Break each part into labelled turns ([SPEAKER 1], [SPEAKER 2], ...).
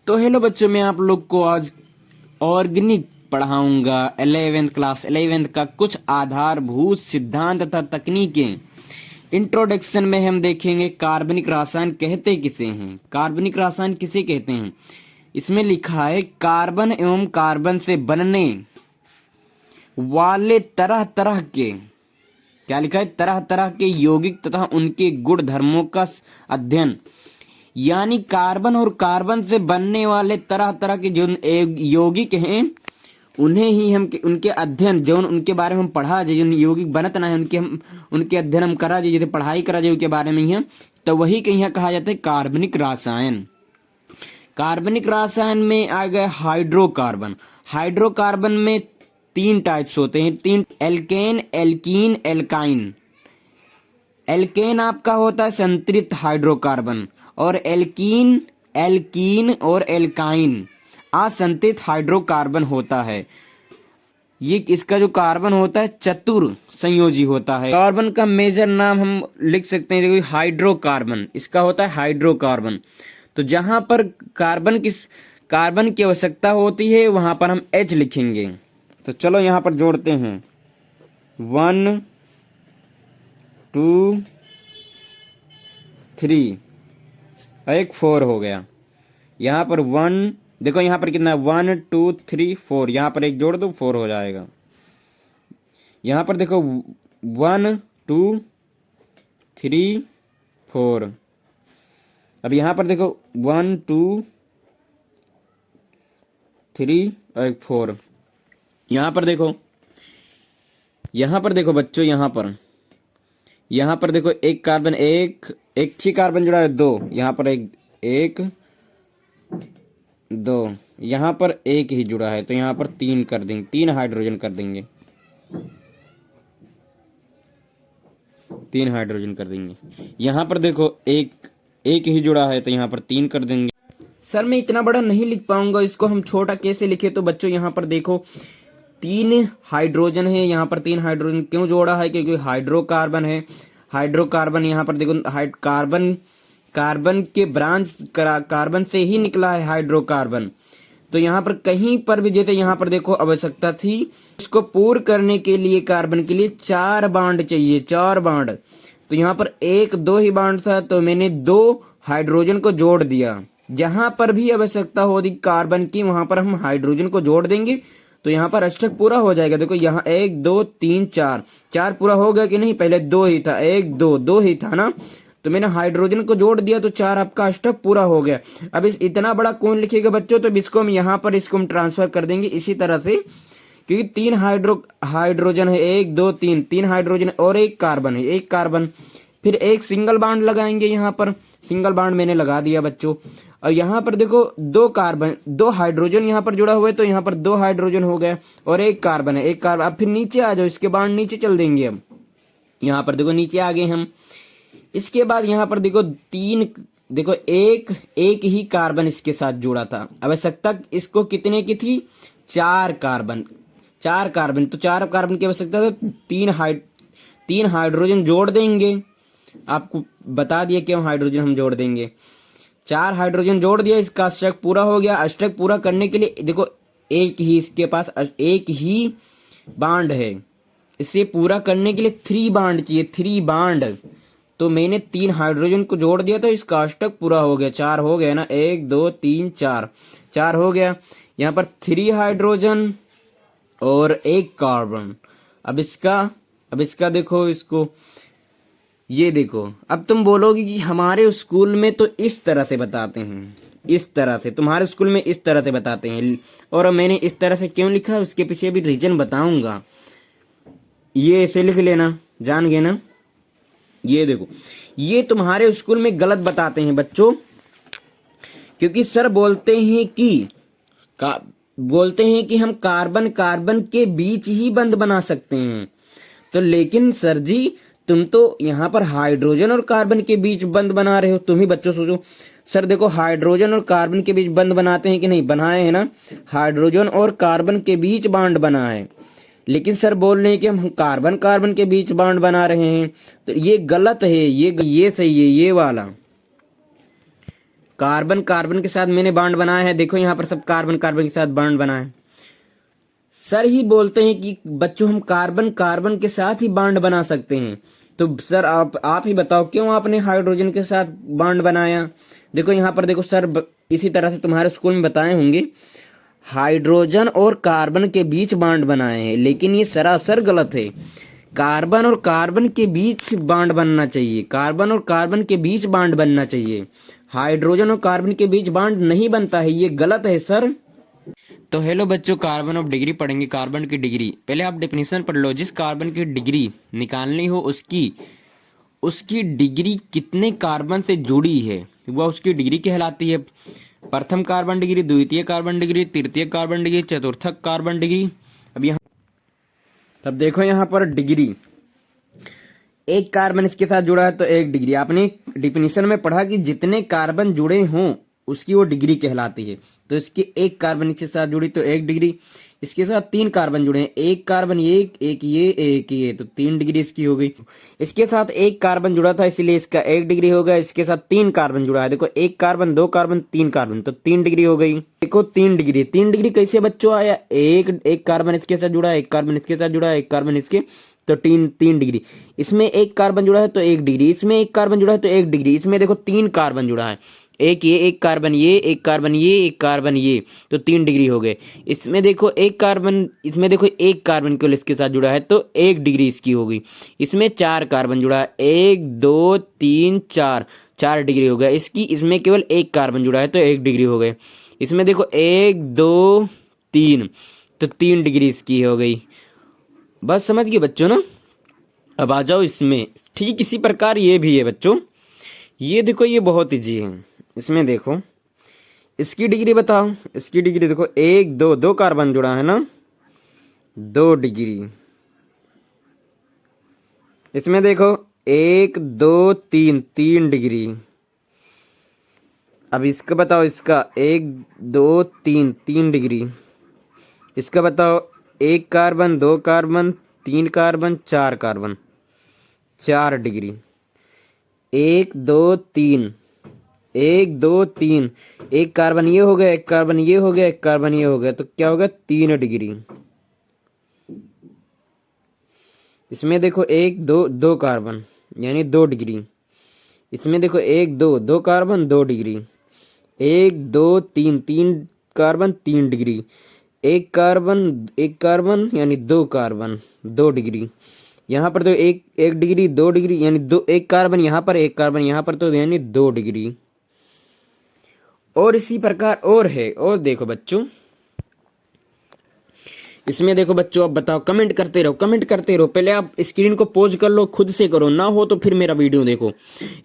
[SPEAKER 1] तो हेलो बच्चों, मैं आप लोग को आज ऑर्गेनिक पढ़ाऊंगा। 11th क्लास 11th का कुछ आधारभूत सिद्धांत तथा तकनीकें। इंट्रोडक्शन में हम देखेंगे कार्बनिक रसायन कहते किसे हैं, कार्बनिक रसायन किसे कहते हैं। इसमें लिखा है कार्बन एवं कार्बन से बनने वाले तरह तरह के, क्या लिखा है, तरह तरह के यौगिक तथा उनके गुण धर्मों का अध्ययन। यानी कार्बन और कार्बन से बनने वाले तरह तरह के जो यौगिक हैं उन्हें ही हम उनके अध्ययन, जो उनके बारे में हम पढ़ा जाए, जो यौगिक बनत ना है उनके अध्ययन हम करा जाए, जैसे पढ़ाई करा जाए उनके बारे में ही हम, तो वही कहीं यहाँ कहा जाता है कार्बनिक रसायन। कार्बनिक रसायन में आ गए हाइड्रोकार्बन। हाइड्रोकार्बन में तीन टाइप्स होते हैं, तीन, एल्केन, एल्कीन, एल्काइन। एल्केन आपका होता है संतृप्त हाइड्रोकार्बन और एल्कीन, एल्कीन और एल्काइन असंतृप्त हाइड्रोकार्बन होता है। ये इसका जो कार्बन होता है चतुर संयोजी होता है। कार्बन का मेजर नाम हम लिख सकते हैं हाइड्रोकार्बन, इसका होता है हाइड्रोकार्बन। तो जहां पर कार्बन की आवश्यकता होती है वहां पर हम H लिखेंगे। तो चलो यहां पर जोड़ते हैं, 1 2 3, एक 4 हो गया। यहाँ पर 1, देखो यहाँ पर कितना, 1 2 3 4, यहाँ पर एक जोड़ दो 4 हो जाएगा। यहाँ पर देखो 1 2 3 4। अब यहाँ पर देखो 1 2 3 और एक 4। यहाँ पर देखो बच्चों, यहाँ पर देखो एक कार्बन, एक ही कार्बन जुड़ा है, 2, यहाँ पर एक 2, यहाँ पर एक ही जुड़ा है, तो यहाँ पर 3 कर देंगे, 3 हाइड्रोजन कर देंगे, 3 हाइड्रोजन कर देंगे। यहाँ पर देखो एक ही जुड़ा है, तो यहाँ पर 3 कर देंगे। सर मैं इतना बड़ा नहीं लिख पाऊंगा, इसको हम छोटा कैसे लिखे। तो बच्चों यहाँ पर देखो 3 हाइड्रोजन है, यहाँ पर 3 हाइड्रोजन क्यों जोड़ा है, क्योंकि हाइड्रोकार्बन है। हाइड्रोकार्बन यहाँ पर देखो कार्बन के ब्रांच कार्बन से ही निकला है हाइड्रोकार्बन। तो यहाँ पर कहीं पर भी, जैसे यहाँ पर देखो आवश्यकता थी इसको पूर्ण करने के लिए, कार्बन के लिए 4 बांड चाहिए, 4 बांड। तो यहाँ पर 1 2 ही बांड था, तो मैंने 2 हाइड्रोजन को जोड़ दिया। जहां पर भी आवश्यकता होगी कार्बन की वहां पर हम हाइड्रोजन को जोड़ देंगे, तो यहाँ पर अष्टक पूरा हो जाएगा। देखो यहाँ 1 2 3 4, 4 पूरा हो गया कि नहीं, पहले 2 ही था, 1 2 2 ही था ना, तो मैंने हाइड्रोजन को जोड़ दिया, तो 4 आपका अष्टक पूरा हो गया। अब इस इतना बड़ा कौन लिखेगा बच्चों, तो इसको हम यहाँ पर इसको हम ट्रांसफर कर देंगे इसी तरह से, क्योंकि 3 हाइड्रोजन है, 1 2 3, 3 हाइड्रोजन और एक कार्बन है, एक कार्बन। फिर एक सिंगल बांड लगाएंगे, यहाँ पर सिंगल बांड मैंने लगा दिया बच्चों। और यहाँ पर देखो 2 कार्बन, 2 हाइड्रोजन यहाँ पर जुड़ा हुआ है, तो यहाँ पर 2 हाइड्रोजन हो गया और एक कार्बन है, एक कार्बन। अब फिर नीचे आ जाओ, इसके बांड नीचे चल देंगे। अब यहाँ पर देखो नीचे आ गए हम। इसके बाद यहाँ पर देखो 3, देखो एक ही कार्बन इसके साथ जुड़ा था। आवश्यकता इसको कितने की थी, 4 कार्बन, तो 4 कार्बन की आवश्यकता था, 3 हाइड्रोजन जोड़ देंगे। आपको बता दिया क्यों हाइड्रोजन हम जोड़ देंगे। 4 हाइड्रोजन जोड़ दिया, इसका अष्टक पूरा हो गया। अष्टक पूरा करने के लिए देखो एक ही इसके पास एक ही बांड है, इसे पूरा करने के लिए 3 बांड चाहिए, 3 बांड। तो मैंने 3 हाइड्रोजन को जोड़ दिया, तो इसका अष्टक पूरा हो गया, 4 हो गया ना, 1 2 3 4, 4 हो गया। यहाँ पर 3 हाइड्रोजन और एक कार्बन। अब इसका देखो, इसको ये देखो। अब तुम बोलोगे कि हमारे स्कूल में तो इस तरह से बताते हैं, इस तरह से तुम्हारे स्कूल में इस तरह से बताते हैं, और मैंने इस तरह से क्यों लिखा है उसके पीछे भी रीजन बताऊंगा। ये ऐसे लिख लेना, जान गए ना। ये देखो, ये तुम्हारे स्कूल में गलत बताते हैं बच्चों, क्योंकि सर बोलते हैं कि हम कार्बन के बीच ही बंद बना सकते हैं। तो लेकिन सर जी तुम तो यहाँ पर हाइड्रोजन और कार्बन के बीच बंद बना रहे हो। तुम ही बच्चों सोचो, सर देखो हाइड्रोजन और कार्बन के बीच बंद बनाते हैं कि नहीं, बनाए हैं ना, हाइड्रोजन और कार्बन के बीच बांड बना है। लेकिन सर बोल रहे हैं कि हम कार्बन के बीच बांड बना रहे हैं, तो ये गलत है, ये सही है, ये वाला। कार्बन कार्बन के साथ मैंने बॉन्ड बनाया है, देखो यहाँ पर सब कार्बन कार्बन के साथ बॉन्ड बना है। सर ही बोलते हैं कि बच्चों हम कार्बन कार्बन के साथ ही बॉन्ड बना सकते हैं। तो सर आप ही बताओ क्यों आपने हाइड्रोजन के साथ बॉन्ड बनाया। देखो यहाँ पर देखो सर इसी तरह से तुम्हारे स्कूल में बताए होंगे, हाइड्रोजन और कार्बन के बीच बॉन्ड बनाए हैं, लेकिन ये सरासर गलत है। कार्बन और कार्बन के बीच बॉन्ड बनना चाहिए, कार्बन और कार्बन के बीच बॉन्ड बनना चाहिए। हाइड्रोजन और कार्बन के बीच बॉन्ड नहीं बनता है, ये गलत है सर। तो हेलो बच्चों, कार्बन ऑफ डिग्री पढ़ेंगे। कार्बन की डिग्री पहले आप डेफिनेशन पढ़ लो। जिस कार्बन की डिग्री निकालनी हो उसकी उसकी डिग्री कितने कार्बन से जुड़ी है वह उसकी डिग्री कहलाती है। प्रथम कार्बन डिग्री, द्वितीय कार्बन डिग्री, तृतीय कार्बन डिग्री, चतुर्थक कार्बन डिग्री। अब यहाँ तब देखो यहाँ पर डिग्री, एक कार्बन इसके साथ जुड़ा है तो एक डिग्री। आपने डिफिनीशन में पढ़ा कि जितने कार्बन जुड़े हों उसकी वो डिग्री कहलाती है। तो इसके एक कार्बन इसके साथ जुड़ी तो एक डिग्री, इसके साथ तीन कार्बन जुड़े हैं, एक कार्बन एक ये तो तीन डिग्री इसकी हो गई। इसके साथ एक कार्बन जुड़ा था इसलिए इसका एक डिग्री हो गया। इसके साथ तीन कार्बन जुड़ा है, देखो एक कार्बन दो कार्बन तीन कार्बन तो तीन डिग्री हो गई। देखो तीन डिग्री कैसे बच्चों आया, एक कार्बन इसके साथ जुड़ा है, एक कार्बन इसके साथ जुड़ा है, एक कार्बन इसके, तो तीन तीन डिग्री। इसमें एक कार्बन जुड़ा है तो एक डिग्री, इसमें एक कार्बन जुड़ा है तो एक डिग्री, इसमें देखो तीन कार्बन जुड़ा है, एक कार्बन ये, एक कार्बन ये, एक कार्बन ये, तो तीन डिग्री हो गए। इसमें देखो एक कार्बन, इसमें देखो एक कार्बन केवल इसके साथ जुड़ा है तो एक डिग्री इसकी होगी। इसमें चार कार्बन जुड़ा है, एक दो तीन चार, चार डिग्री हो गया इसकी। इसमें केवल एक कार्बन जुड़ा है तो एक डिग्री हो गए। इसमें देखो एक दो तीन, तो तीन डिग्री इसकी हो गई। बस समझ गए बच्चों ना। अब आ जाओ इसमें, ठीक इसी प्रकार ये भी है बच्चों। ये देखो ये बहुत ईजी है। इसमें देखो इसकी डिग्री बताओ। इसकी डिग्री देखो एक दो, दो कार्बन जुड़ा है ना, दो डिग्री। इसमें देखो एक दो तीन, तीन डिग्री। अब इसका बताओ, इसका एक दो तीन, तीन डिग्री। इसका बताओ एक कार्बन दो कार्बन तीन कार्बन चार कार्बन, चार डिग्री। एक दो तीन, एक दो तीन, एक कार्बन ये हो गया, एक कार्बन ये हो गया, एक कार्बन ये हो गया, तो क्या होगा तीन डिग्री। इसमें देखो एक दो, दो कार्बन यानी दो डिग्री। इसमें देखो एक दो, दो कार्बन दो डिग्री। एक दो तीन, तीन कार्बन तीन डिग्री। एक कार्बन यानी दो कार्बन, दो डिग्री। यहाँ पर तो एक डिग्री दो डिग्री यानी दो, एक कार्बन यहाँ पर एक कार्बन यहाँ पर, तो यानी दो डिग्री। और इसी प्रकार और है। और देखो बच्चों इसमें देखो बच्चों, अब बताओ, कमेंट करते रहो, कमेंट करते रहो। पहले आप स्क्रीन को पॉज कर लो, खुद से करो, ना हो तो फिर मेरा वीडियो देखो।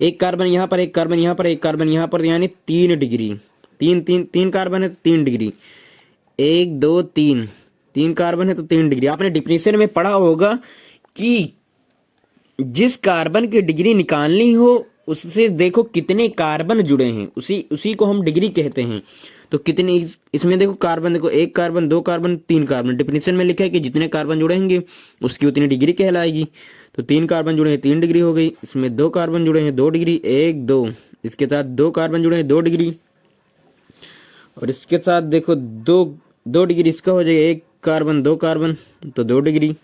[SPEAKER 1] एक कार्बन यहाँ पर, एक कार्बन यहाँ पर, एक कार्बन यहाँ पर, यानी तीन डिग्री। तीन तीन, तीन कार्बन है तो तीन डिग्री। एक दो तीन, तीन कार्बन है तो तीन डिग्री। आपने डिफिनेशन में पढ़ा होगा कि जिस कार्बन की डिग्री निकालनी हो उससे देखो कितने कार्बन जुड़े हैं, उसी को हम डिग्री कहते हैं। तो कितने, इसमें देखो कार्बन, देखो एक कार्बन दो कार्बन तीन कार्बन, डिफिनेशन में लिखा है कि जितने कार्बन जुड़ेंगे उसकी उतनी डिग्री कहलाएगी। तो तीन कार्बन जुड़े हैं तीन डिग्री हो गई। इसमें दो कार्बन जुड़े हैं दो डिग्री, एक दो, इसके साथ दो कार्बन जुड़े हैं दो डिग्री। और इसके साथ देखो दो, दो डिग्री इसका हो जाएगा, एक कार्बन दो कार्बन तो दो डिग्री।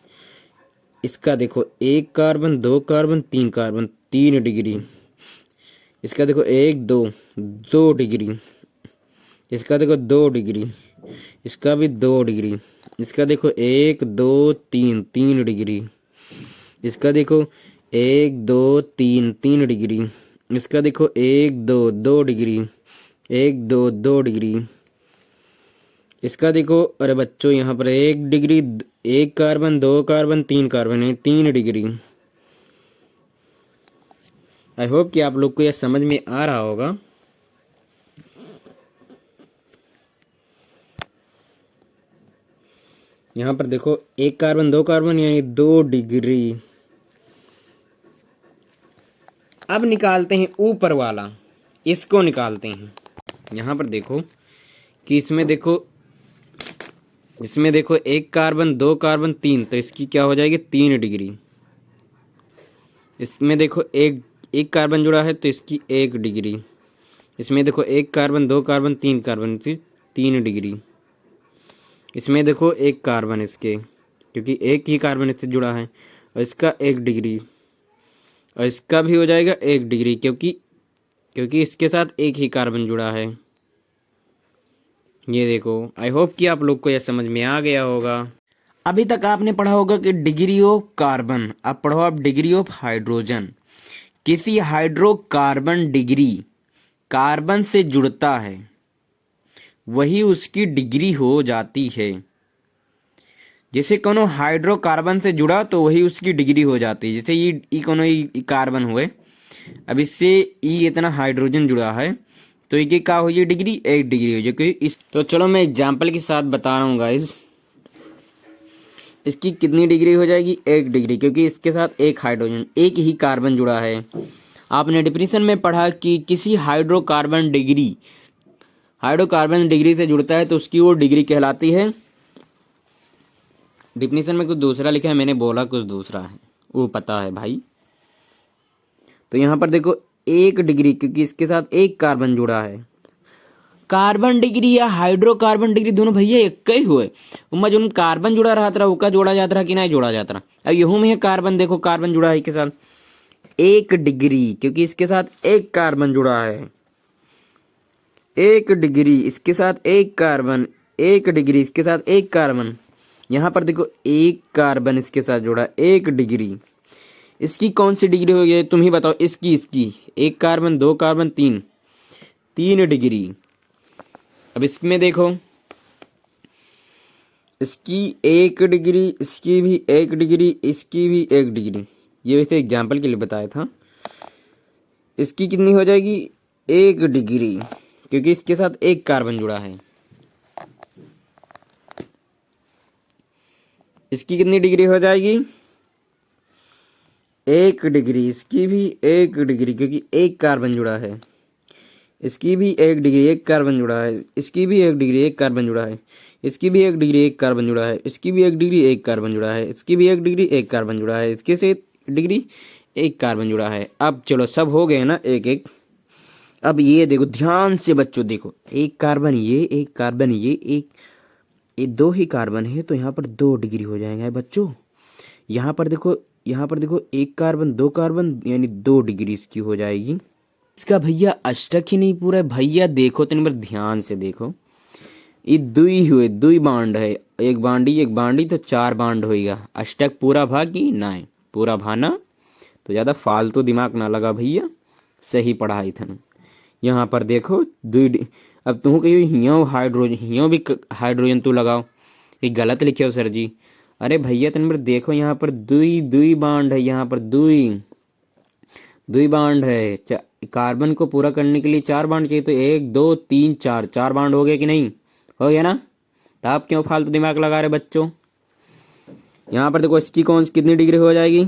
[SPEAKER 1] इसका देखो एक कार्बन दो कार्बन तीन कार्बन, तीन डिग्री। इसका देखो एक दो, दो डिग्री। इसका देखो दो डिग्री, इसका भी दो डिग्री। इसका देखो एक दो तीन, तीन डिग्री। इसका देखो एक दो तीन, तीन डिग्री। इसका देखो एक दो, दो डिग्री, एक दो, दो डिग्री। इसका देखो, अरे बच्चों यहाँ पर एक डिग्री, एक कार्बन दो कार्बन तीन कार्बन है, तीन डिग्री। आई होप कि आप लोग को यह समझ में आ रहा होगा। यहाँ पर देखो एक कार्बन दो कार्बन यानी दो डिग्री। अब निकालते हैं ऊपर वाला, इसको निकालते हैं। यहाँ पर देखो कि इसमें देखो एक कार्बन दो कार्बन तीन, तो इसकी क्या हो जाएगी तीन डिग्री। इसमें देखो एक कार्बन जुड़ा है तो इसकी एक डिग्री। इसमें देखो एक कार्बन, दो कार्बन, तीन कार्बन, फिर 3 डिग्री। इसमें देखो एक कार्बन इसके, क्योंकि एक ही कार्बन इससे जुड़ा है, और इसका 1 डिग्री, और इसका भी हो जाएगा 1 डिग्री, क्योंकि क्योंकि इसके साथ एक ही कार्बन जुड़ा है। ये देखो, आई होप कि आप लोग को यह समझ में आ गया होगा। अभी तक आपने पढ़ा होगा कि डिग्री ऑफ कार्बन, अब पढ़ो आप डिग्री ऑफ हाइड्रोजन। किसी हाइड्रोकार्बन डिग्री कार्बन से जुड़ता है, वही उसकी डिग्री हो जाती है। जैसे कोनो हाइड्रोकार्बन से जुड़ा तो वही उसकी डिग्री हो जाती है। जैसे ये कोनो ई कार्बन हुए, अब इससे ई इतना हाइड्रोजन जुड़ा है, तो ये क्या हो, ये डिग्री 1 डिग्री हो जाएगी इस। तो चलो मैं एग्जाम्पल के साथ बता रहा हूँ गाइस, इसकी कितनी डिग्री हो जाएगी, 1 डिग्री, क्योंकि इसके साथ एक हाइड्रोजन, एक ही कार्बन जुड़ा है। आपने डिफिनीशन में पढ़ा कि किसी हाइड्रोकार्बन डिग्री से जुड़ता है तो उसकी वो डिग्री कहलाती है। डिफिनीशन में कुछ दूसरा लिखा है, मैंने बोला कुछ दूसरा है, वो पता है भाई। तो यहाँ पर देखो 1 डिग्री, क्योंकि इसके साथ एक कार्बन जुड़ा है। कार्बन डिग्री या हाइड्रोकार्बन डिग्री दोनों भैया एक ही हुए, उनमें जो कार्बन जुड़ा रहा था उसका जोड़ा जाता रहा कि नहीं जोड़ा जाता रहा। अब यहू में है कार्बन, देखो कार्बन जुड़ा है इसके साथ 1 डिग्री, क्योंकि इसके साथ एक कार्बन जुड़ा है। 1 डिग्री इसके साथ एक कार्बन, 1 डिग्री इसके साथ एक कार्बन। यहाँ पर देखो एक कार्बन इसके साथ जुड़ा, 1 डिग्री। इसकी कौन सी डिग्री हो गई तुम ही बताओ, इसकी एक कार्बन, दो कार्बन, 3 डिग्री। अब इसमें देखो, इसकी 1 डिग्री, इसकी भी 1 डिग्री, इसकी भी 1 डिग्री। ये वैसे एग्जाम्पल के लिए बताया था। इसकी कितनी हो जाएगी, 1 डिग्री, क्योंकि इसके साथ एक कार्बन जुड़ा है। इसकी कितनी डिग्री हो जाएगी, 1 डिग्री। इसकी भी 1 डिग्री, क्योंकि एक कार्बन जुड़ा है। इसकी भी 1 डिग्री, एक कार्बन जुड़ा है। इसकी भी 1 डिग्री, एक कार्बन जुड़ा है। इसकी भी 1 डिग्री, एक कार्बन जुड़ा है। इसकी भी 1 डिग्री, एक कार्बन जुड़ा है। इसकी भी 1 डिग्री, एक कार्बन जुड़ा है। इसके से डिग्री, एक कार्बन जुड़ा है। अब चलो सब हो गए ना एक एक। अब ये देखो ध्यान से बच्चों, देखो एक कार्बन ये, एक कार्बन ये दो ही कार्बन है, तो यहाँ पर 2 डिग्री हो जाएंगे बच्चों। यहाँ पर देखो एक कार्बन, दो कार्बन, यानी 2 डिग्री इसकी हो जाएगी। इसका भैया अष्टक ही नहीं पूरा है भैया, देखो तो बार ध्यान से देखो, ये दुई हुए, दुई बांड है, एक बांडी तो 4 बांड होएगा। अष्टक पूरा भागी ना है, पूरा भाना तो ज़्यादा फालतू दिमाग ना लगा भैया, सही पढ़ाई था। यहाँ पर देखो दुई, अब तुम कहियो हियों हाइड्रोजन, हियों भी हाइड्रोजन तू लगाओ, ये गलत लिखे हो सर जी। अरे भैया तुम देखो यहाँ पर दुई बांड है, यहाँ पर दुई बांड है। कार्बन को पूरा करने के लिए 4 बांड चाहिए, तो 1 2 3 4 बांड हो गए कि नहीं, हो गया ना। तो आप क्यों फालतू दिमाग लगा रहे बच्चों। यहाँ पर देखो इसकी कितनी डिग्री हो जाएगी,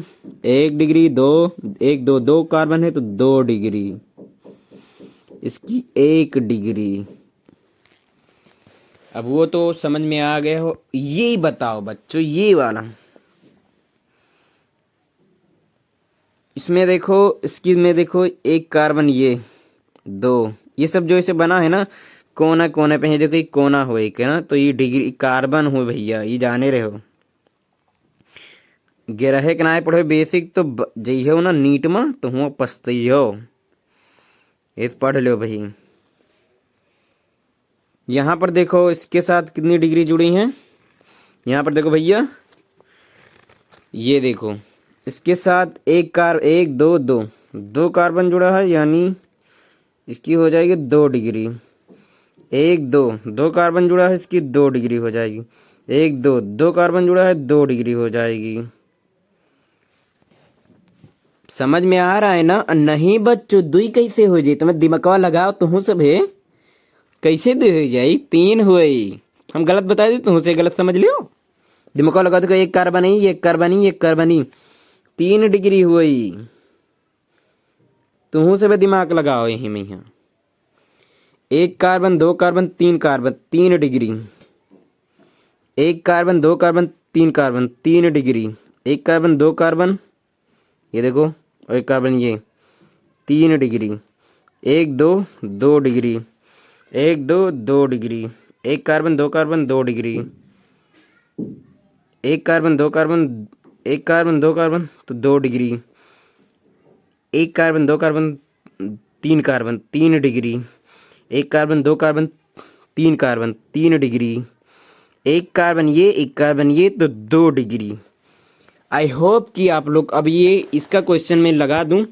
[SPEAKER 1] 1 डिग्री, 2 कार्बन है तो 2 डिग्री। इसकी 1 डिग्री। अब वो तो समझ में आ गए हो। ये बताओ बच्चों, ये वाला इसमें देखो, इसकी में देखो एक कार्बन, ये 2, ये सब जो इसे बना है ना, कोना कोने पे है, देखो ये कोना हो एक है ना, तो ये डिग्री कार्बन हो भैया, ये जाने रहे हो। गिरहे के ना पढ़ो बेसिक तो जइहो ना नीट में तो हुआ पछतइहो, ये पढ़ लो भाई। यहाँ पर देखो इसके साथ कितनी डिग्री जुड़ी हैं, यहाँ पर देखो भैया, ये देखो इसके साथ एक दो कार्बन जुड़ा है, यानी इसकी हो जाएगी 2 डिग्री। 2 कार्बन जुड़ा है, इसकी 2 डिग्री हो जाएगी। 2 कार्बन जुड़ा है, 2 डिग्री हो जाएगी। समझ में आ रहा है ना। नहीं बच्चों, दुई कैसे हो जाए, तुम्हें दिमाग लगाओ तुम सब है, कैसे दो हो जाए, 3 हुए। हम गलत बता दी, तुम से गलत समझ लियो। दिमाग लगा दो, एक कार्बन ही, एक कार्बन ही, एक कार्बन ही, 3 डिग्री हुई। तुम से भी दिमाग लगाओ यही में, यहाँ एक कार्बन, दो कार्बन, 3 डिग्री। एक कार्बन, दो कार्बन, 3 डिग्री। एक कार्बन, दो कार्बन, ये देखो, और एक कार्बन, ये 3 डिग्री। 1 2 2 डिग्री, 1 2 2 डिग्री, एक कार्बन 2 कार्बन 2 डिग्री, एक कार्बन 2 कार्बन, एक कार्बन 2 कार्बन तो 2 डिग्री, एक कार्बन 2 कार्बन 3 कार्बन 3 डिग्री, एक कार्बन 2 कार्बन 3 डिग्री, एक कार्बन ये तो 2 डिग्री। आई होप कि आप लोग, अब ये इसका क्वेश्चन मैं लगा दूं।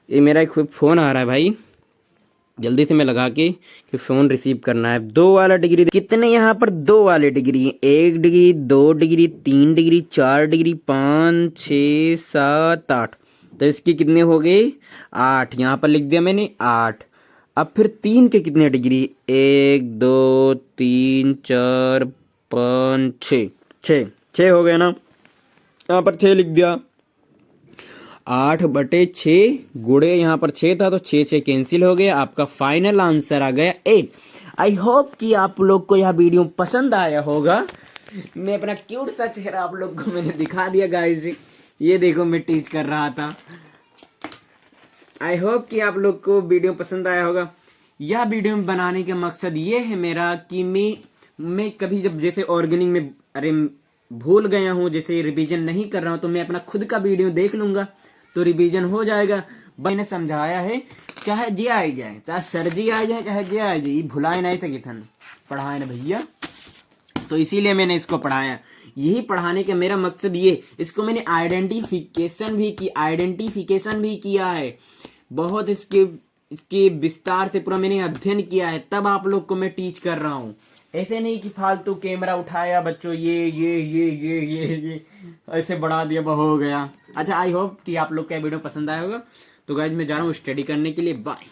[SPEAKER 1] ये मेरा एक फ़ोन आ रहा है भाई, जल्दी से मैं लगा के कि फ़ोन रिसीव करना है। 2 वाला डिग्री कितने यहाँ पर 2 वाले degree, 1 degree 2 degree 3 degree 4 degree 5 6 7 8, तो इसके कितने हो गए 8, यहाँ पर लिख दिया मैंने 8। अब फिर 3 के कितने डिग्री, 1 2 3 4 5 6, 6 हो गए ना, यहाँ पर 6 लिख दिया। 8/6 गुड़े यहाँ पर 6 था तो 6 कैंसिल हो गया। आपका फाइनल आंसर आ गया 8। आई होप कि आप लोग को यह वीडियो पसंद आया होगा। मैं अपना क्यूट सा चेहरा आप लोग को मैंने दिखा दिया गाइस, ये देखो मैं टीच कर रहा था। आई होप कि आप लोग को वीडियो पसंद आया होगा। यह वीडियो बनाने का मकसद ये है मेरा कि मैं कभी जब जैसे ऑर्गेनिक में अरे भूल गया हूँ, जैसे रिवीजन नहीं कर रहा हूँ, तो मैं अपना खुद का वीडियो देख लूंगा तो रिवीजन हो जाएगा। मैंने समझाया है, चाहे जे आ जाए, चाहे सर जी आ जाए, चाहे जे आ जाए, भुलाए नहीं थे किथन पढ़ाए ना भैया, तो इसीलिए मैंने इसको पढ़ाया। यही पढ़ाने का मेरा मकसद ये, इसको मैंने आइडेंटिफिकेशन भी किया है बहुत, इसके विस्तार से पूरा मैंने अध्ययन किया है, तब आप लोग को मैं टीच कर रहा हूँ। ऐसे नहीं कि फालतू कैमरा उठाया बच्चों ये ऐसे बढ़ा दिया हो गया। अच्छा, आई होप कि आप लोग का वीडियो पसंद आया होगा। तो गाइज मैं जा रहा हूँ स्टडी करने के लिए, बाय।